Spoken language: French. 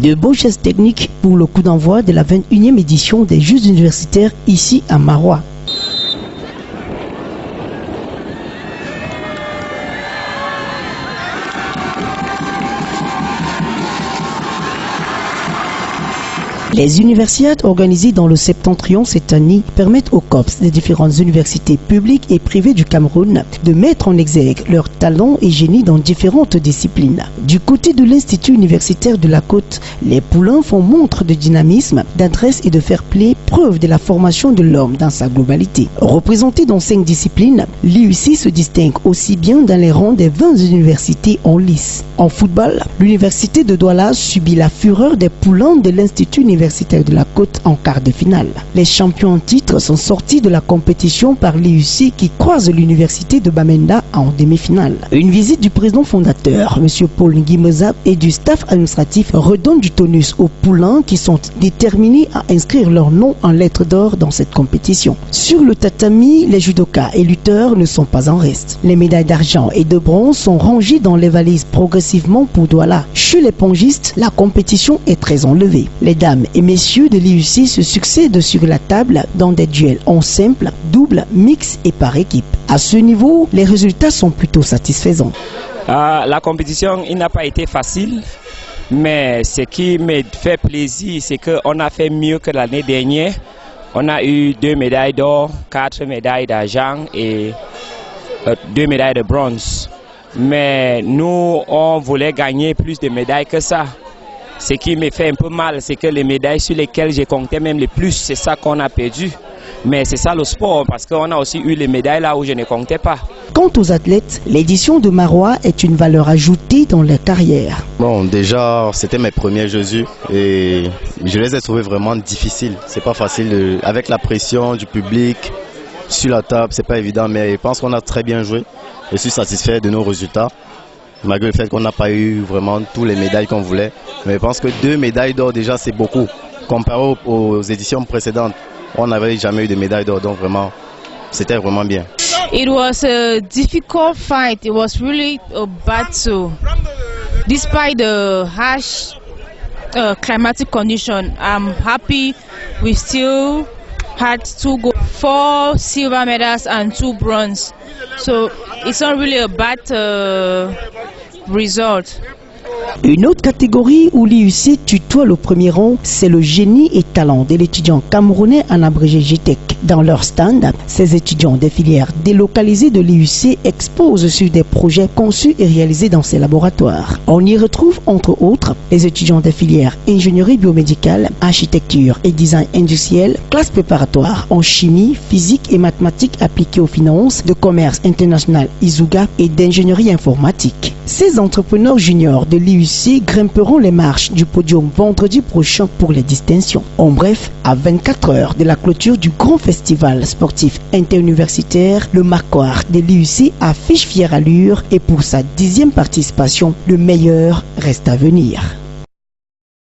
De beaux gestes techniques pour le coup d'envoi de la 21e édition des Jeux universitaires ici à Marois. Les universiades organisées dans le Septentrion cette année permettent aux COPS des différentes universités publiques et privées du Cameroun de mettre en exergue leurs talents et génies dans différentes disciplines. Du côté de l'Institut universitaire de la Côte, les poulains font montre de dynamisme, d'adresse et de fair-play, preuve de la formation de l'homme dans sa globalité. Représenté dans 5 disciplines, l'IUC se distingue aussi bien dans les rangs des 20 universités en lice. En football, l'université de Douala subit la fureur des poulains de l'Institut universitaire de la Côte en quart de finale. Les champions en titre sont sortis de la compétition par l'IUC qui croise l'université de Bamenda en demi-finale. Une visite du président fondateur, M. Paul Nguimozab, et du staff administratif redonne du tonus aux poulains qui sont déterminés à inscrire leur nom en lettres d'or dans cette compétition. Sur le tatami, les judokas et lutteurs ne sont pas en reste. Les médailles d'argent et de bronze sont rangées dans les valises progressivement pour Douala. Chez les pongistes, la compétition est très enlevée. Les dames et messieurs de l'IUC se succèdent sur la table dans des duels en simple, double, mix et par équipe. À ce niveau, les résultats sont plutôt satisfaisants. La compétition n'a pas été facile, mais ce qui me fait plaisir, c'est qu'on a fait mieux que l'année dernière. On a eu 2 médailles d'or, 4 médailles d'argent et 2 médailles de bronze. Mais nous, on voulait gagner plus de médailles que ça. Ce qui me fait un peu mal, c'est que les médailles sur lesquelles j'ai compté même le plus, c'est ça qu'on a perdu. Mais c'est ça le sport, parce qu'on a aussi eu les médailles là où je ne comptais pas. Quant aux athlètes, l'édition de Marois est une valeur ajoutée dans leur carrière. Bon, déjà, c'était mes premiers Jeux et je les ai trouvés vraiment difficiles. C'est pas facile, avec la pression du public, sur la table, c'est pas évident, mais je pense qu'on a très bien joué. Je suis satisfait de nos résultats. Malgré le fait qu'on n'a pas eu vraiment toutes les médailles qu'on voulait. Mais je pense que 2 médailles d'or déjà c'est beaucoup. Comparé aux éditions précédentes, on n'avait jamais eu de médailles d'or, donc vraiment, c'était vraiment bien. It was a difficult fight. It was really a battle. Despite the harsh climatic condition, I'm happy we still had 4 silver medals and 2 bronze. So it's not really a bad result. Une autre catégorie où l'IUC tutoie le premier rang, c'est le génie et talent de l'étudiant camerounais en abrégé GTEC. Dans leur stand, ces étudiants des filières délocalisées de l'IUC exposent sur des projets conçus et réalisés dans ces laboratoires. On y retrouve entre autres les étudiants des filières ingénierie biomédicale, architecture et design industriel, classe préparatoire en chimie, physique et mathématiques appliquées aux finances, de commerce international ISUGA et d'ingénierie informatique. Ces entrepreneurs juniors de l'IUC grimperont les marches du podium vendredi prochain pour les distinctions. En bref, à 24 heures de la clôture du grand festival sportif interuniversitaire, le Marquoir de l'IUC affiche fière allure et pour sa 10e participation, le meilleur reste à venir.